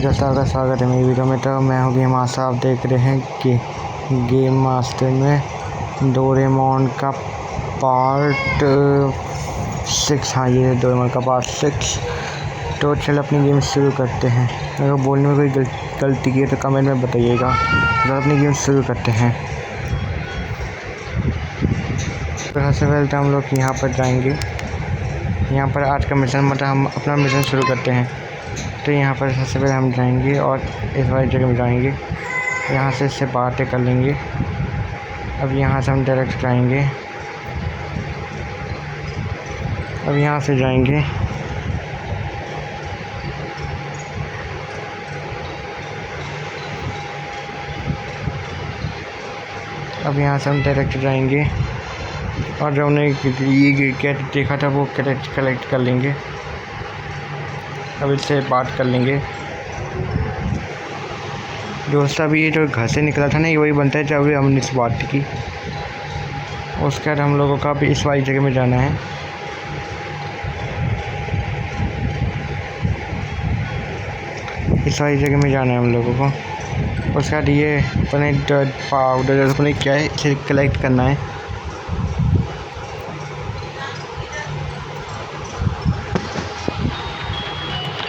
दोस्तों का स्वागत है मेरी वीडियो में। तो मैं हूँ गेम मास्टर। आप देख रहे हैं कि गेम मास्टर में डोरेमोन का पार्ट 6। हाँ, ये है डोरेमोन का पार्ट 6। तो चलो अपनी गेम शुरू करते हैं। अगर बोलने में कोई गलती की है तो कमेंट में बताइएगा। तो अपनी गेम शुरू करते हैं। तो सबसे पहले तो हम लोग यहाँ पर जाएंगे। यहाँ पर आज का मिशन मतलब हम अपना मिशन शुरू करते हैं। तो यहाँ पर सबसे पहले हम जाएंगे और इस वाली जगह में जाएंगे। यहाँ से इससे बातें कर लेंगे। अब यहाँ से हम डायरेक्ट जाएंगे। अब यहाँ से जाएंगे। अब यहाँ से हम डायरेक्ट जाएंगे और जो हमने ये कैट देखा था वो कैरेट कलेक्ट कर लेंगे। अब इससे बात कर लेंगे। दोस्त अभी ये जो घर से निकला था ना, ये वही बनता है जब हमने इस बात की। उसके बाद हम लोगों का भी इस वाली जगह में जाना है। इस वाली जगह में जाना है हम लोगों को। उसके बाद ये अपने पाउडर अपने क्या है इसे कलेक्ट करना है।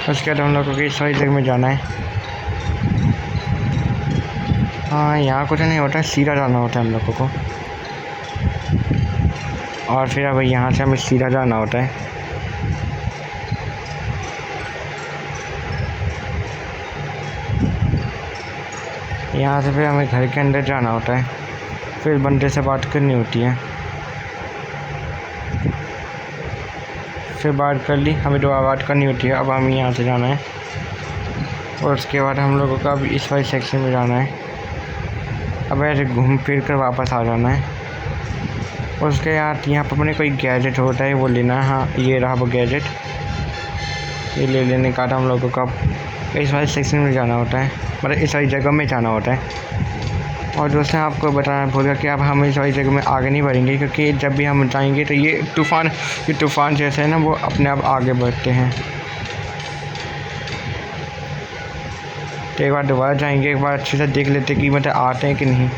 उसके बाद हम लोगों को इस वाली जगह में जाना है। हाँ, यहाँ कुछ नहीं होता है, सीधा जाना होता है हम लोगों को। और फिर अब यहाँ से हमें सीधा जाना होता है। यहाँ से फिर हमें घर के अंदर जाना होता है। फिर बंदे से बात करनी होती है। फिर बात कर ली, हमें दोबारा बात करनी होती है। अब हमें यहाँ से जाना है और उसके बाद हम लोगों का अब इस वाले सेक्शन में जाना है। अब ऐसे घूम फिर कर वापस आ जाना है। उसके यहाँ पर अपने कोई गैजेट होता है वो लेना है। हाँ, ये रहा वो गैजेट। ये ले लेने का हम लोगों का इस वाले सेक्शन में जाना होता है, मतलब इस वाली जगह में जाना होता है। और दोस्तों आपको बताना भूल गया कि अब हम इस वाली जगह में आगे नहीं बढ़ेंगे, क्योंकि जब भी हम जाएंगे तो ये तूफ़ान जैसे है ना, वो अपने आप आगे बढ़ते हैं। तो एक बार दोबारा जाएंगे, एक बार अच्छे से देख लेते कि मतलब आते हैं कि नहीं।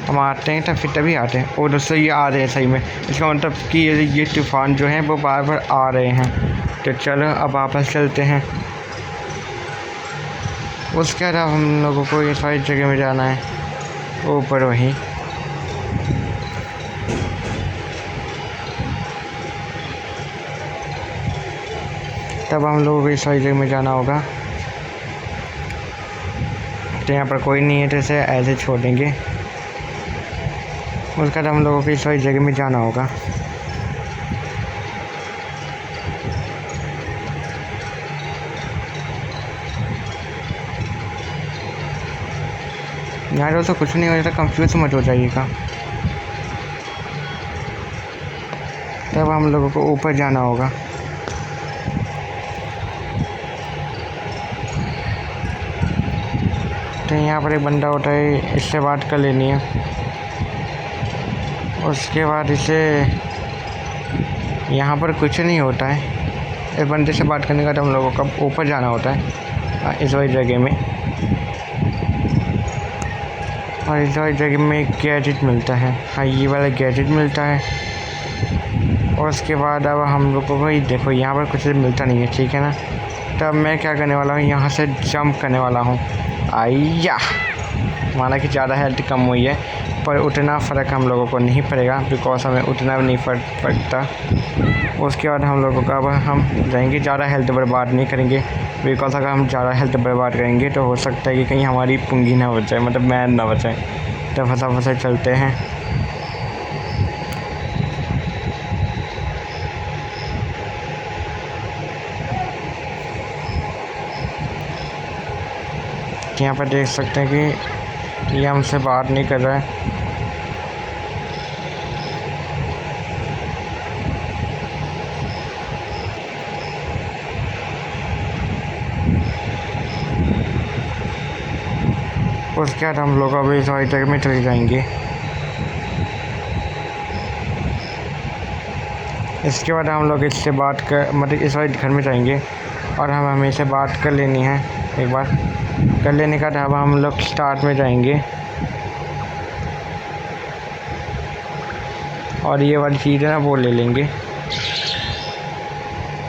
हम आते हैं तो फिर तभी आते हैं। और दोस्तों ये आ रहे हैं सही में, इसका मतलब कि ये तूफ़ान जो है वो बार बार आ रहे हैं। तो चलो अब वापस चलते हैं। उसके बाद हम लोगों को ये सारी जगह में जाना है, ऊपर वहीं। तब हम लोगों को इस सारी जगह में जाना होगा। तो यहाँ पर कोई नहीं है तो इसे ऐसे छोड़ देंगे। उसके बाद हम लोगों को इस वाली जगह में जाना होगा। यहाँ तो कुछ नहीं हो जाता, कंफ्यूज मत हो जाइएगा। तब हम लोगों को ऊपर जाना होगा। तो यहाँ पर एक बंदा होता है, इससे बात कर लेनी है। उसके बाद इसे यहाँ पर कुछ नहीं होता है, इस बंदे से बात करने का तो हम लोगों का ऊपर जाना होता है इस वाली जगह में। और इस वाली जगह में एक गैजेट मिलता है। हाँ, ये वाला गैजेट मिलता है। और उसके बाद अब हम लोगों को ही देखो यहाँ पर कुछ मिलता नहीं है, ठीक है ना। तब मैं क्या करने वाला हूँ, यहाँ से जंप करने वाला हूँ। आइया, माना कि ज़्यादा हेल्थ कम हुई है, पर उतना फ़र्क हम लोगों को नहीं पड़ेगा, बिकॉज हमें उतना भी नहीं फ़र्क पड़ता। उसके बाद हम लोगों का अब हम जाएंगे, ज़्यादा हेल्थ बर्बाद नहीं करेंगे, बिकॉज अगर हम ज़्यादा हेल्थ बर्बाद करेंगे तो हो सकता है कि कहीं हमारी पुंगी ना बचाए, मतलब मैन ना बचाए। तो फंसा चलते हैं। यहाँ पर देख सकते हैं कि ये हमसे बात नहीं कर रहा है। उसके बाद हम लोग अभी इस वाली जगह में चले जाएंगे। इसके बाद हम लोग इससे बात कर मतलब इस वाले घर में जाएंगे और हमें इसे बात कर लेनी है एक बार। कर लेने का अब हम लोग स्टार्ट में जाएंगे और ये वाली चीज़ है ना वो ले लेंगे।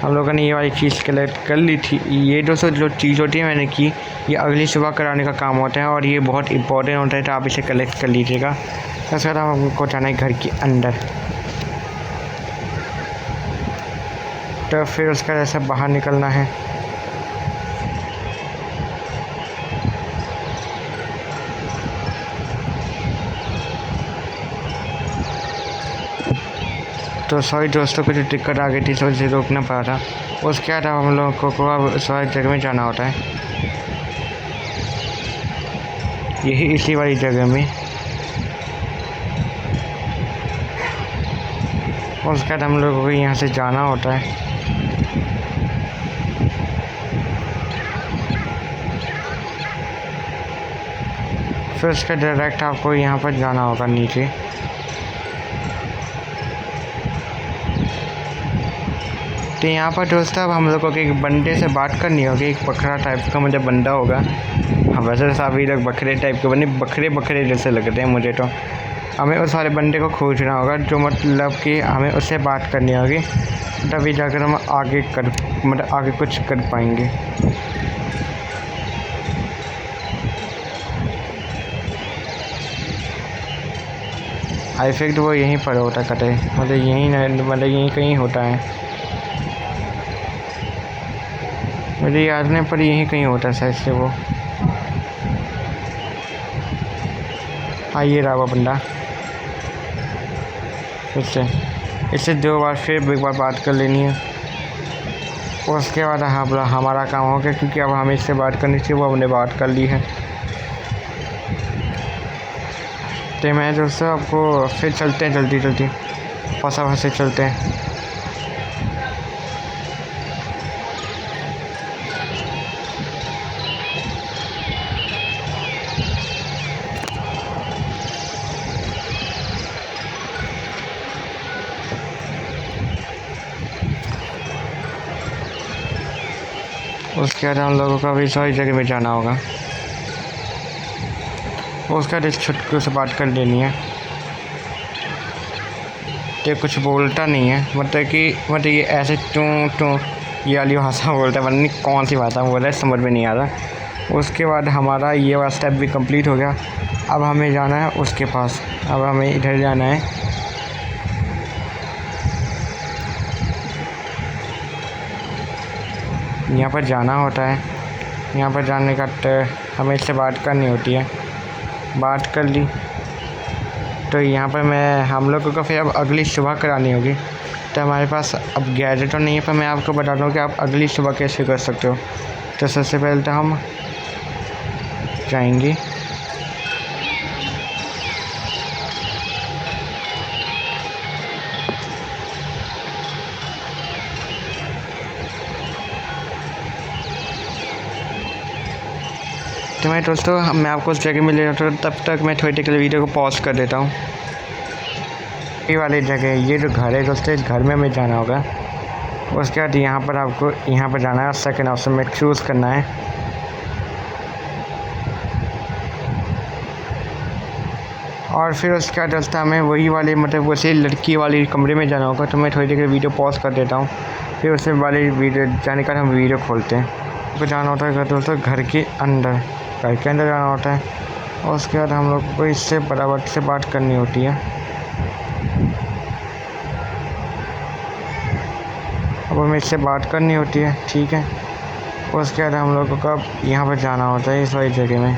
हम लोगों ने ये वाली चीज़ कलेक्ट कर ली थी। ये दोस्तों जो चीज़ होती है मैंने की, ये अगली सुबह कराने का काम होता है और ये बहुत इंपॉर्टेंट होता है, तो आप इसे कलेक्ट कर लीजिएगा। उसके बाद हमको जाना है घर के अंदर, तो फिर उसका जैसे बाहर निकलना है। तो सॉरी दोस्तों, कुछ दिक्कत आ गई थी तो इसे रोकना पड़ा था। उसके बाद हम लोगों को अब सारी जगह में जाना होता है, यही इसी वाली जगह में। उसके बाद हम लोगों को यहाँ से जाना होता है। फिर उसके डायरेक्ट आपको यहाँ पर जाना होगा नीचे। तो यहाँ पर दोस्तों अब हम लोगों को एक बंदे से बात करनी होगी, एक बकरा टाइप का मुझे बंदा होगा। हाँ वैसे सभी लोग बकरे टाइप के बने, बकरे जैसे लगते हैं मुझे। तो हमें उस वाले बंदे को खोजना होगा, जो मतलब कि हमें उससे बात करनी होगी, तभी जाकर हम आगे कुछ कर पाएंगे। आई थिंक वो यहीं पर होता है कतई, मतलब यहीं कहीं होता है, मुझे याद नहीं पर यहीं कहीं होता है शायद से वो। हाँ ये रहा वो बंदा। इससे 2 बार फिर एक बार बात कर लेनी है। उसके बाद हमारा काम हो गया, क्योंकि अब हमें इससे बात करनी थी, वो हमने बात कर ली है। तो मैं दोस्तों आपको फिर चलते हैं जल्दी फंसा से चलते हैं। उसके बाद हम लोगों को भी सारी जगह में जाना होगा। उसके बाद इस छुटकू से बात कर लेनी है। तो कुछ बोलता नहीं है, मतलब ये ऐसे टू ये वाली भाषा बोलता है, पता नहीं कौन सी भाषा बोल रहा है, समझ में नहीं आ रहा। उसके बाद हमारा ये वाला स्टेप भी कंप्लीट हो गया। अब हमें जाना है उसके पास, अब हमें इधर जाना है। यहाँ पर जाना होता है। यहाँ पर जाने का हमें इससे बात करनी होती है। बात कर ली तो यहाँ पर हम लोगों को फिर अब अगली सुबह करानी होगी। तो हमारे पास अब गैजेट तो नहीं है, पर मैं आपको बता दूँ कि आप अगली सुबह कैसे कर सकते हो। तो सबसे पहले तो हम जाएंगे तो मैं दोस्तों मैं आपको उस जगह में ले जाता हूँ, तब तक मैं थोड़ी देर के लिए वीडियो को पॉज कर देता हूँ। ये वाली जगह, ये जो घर है दोस्तों, इस घर में हमें जाना होगा। उसके बाद यहाँ पर आपको यहाँ पर जाना है, सेकंड ऑप्शन में चूज़ करना है। और फिर उसके बाद दोस्तों हमें वही वाली मतलब वैसे लड़की वाली कमरे में जाना होगा। तो मैं थोड़ी देर के लिए वीडियो पॉज कर देता हूँ, फिर उससे वाली वीडियो जाने का हम वीडियो खोलते हैं। तो जाना होता है दोस्तों घर के अंदर जाना होता है। और उसके बाद हम लोग को इससे बराबर से बात करनी होती है। अब हमें इससे बात करनी होती है, ठीक है। उसके बाद हम लोगों को अब यहाँ पर जाना होता है, इस वाली जगह में।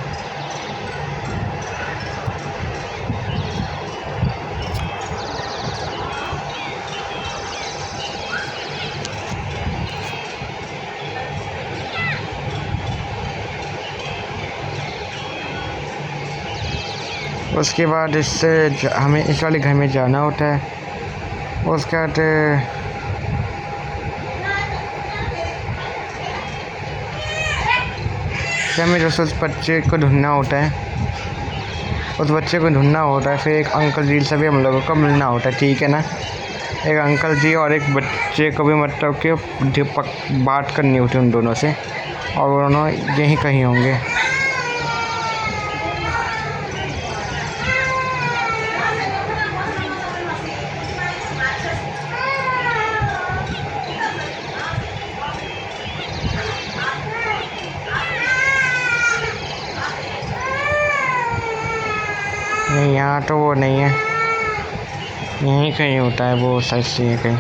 उसके बाद इससे हमें इस वाले घर में जाना होता है। उसके बाद हमें दोस्तों उस बच्चे को ढूंढना होता है, फिर एक अंकल जी से भी हम लोगों को मिलना होता है, ठीक है ना। एक अंकल जी और एक बच्चे को भी मतलब कि बात करनी होती उन दोनों से, और वो दोनों यहीं कहीं होंगे। नहीं, यहाँ तो वो नहीं है, यहीं कहीं होता है वो साइड से यहीं कहीं।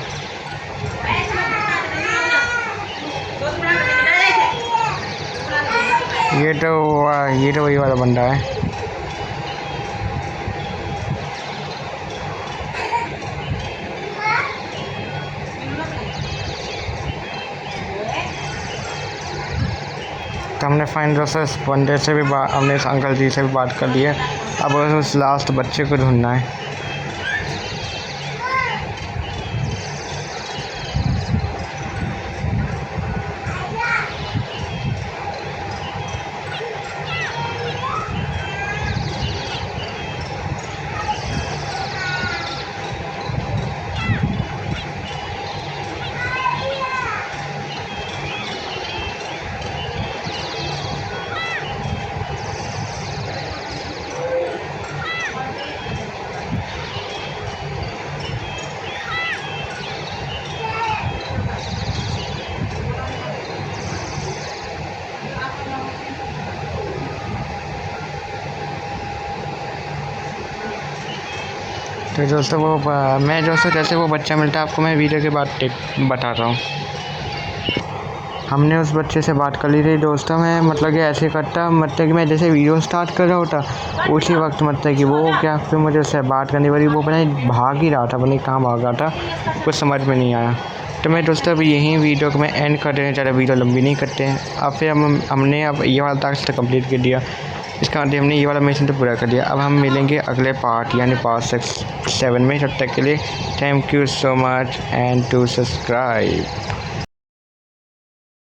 ये तो वही वाला बंदा है। तो हमने फाइनल उस बंदे से भी हमने इस अंकल जी से भी बात कर ली है। अब उस लास्ट बच्चे को ढूंढना है। तो दोस्तों मैं दोस्तों जैसे वो बच्चा मिलता है आपको मैं वीडियो के बाद बताता हूँ। हमने उस बच्चे से बात कर ली थी दोस्तों। मैं मतलब कि ऐसे करता, मतलब कि मैं जैसे वीडियो स्टार्ट कर रहा होता उसी वक्त मतलब कि वो क्या फिर मुझे उससे बात करनी पड़ी। वो पता नहीं भाग ही रहा था, पता नहीं कहाँ भाग रहा था, कुछ समझ में नहीं आया। तो मैं दोस्तों अब यहीं वीडियो को मैं एंड कर देना, ज़्यादा वीडियो लंबी नहीं करते हैं। अब फिर हमने अब ये वाला टास्क तो कंप्लीट कर दिया, इसका मतलब हमने ये वाला मिशन तो पूरा कर दिया। अब हम मिलेंगे अगले पार्ट यानी पार्ट 7 में। तब तक के लिए thank you so much and to subscribe.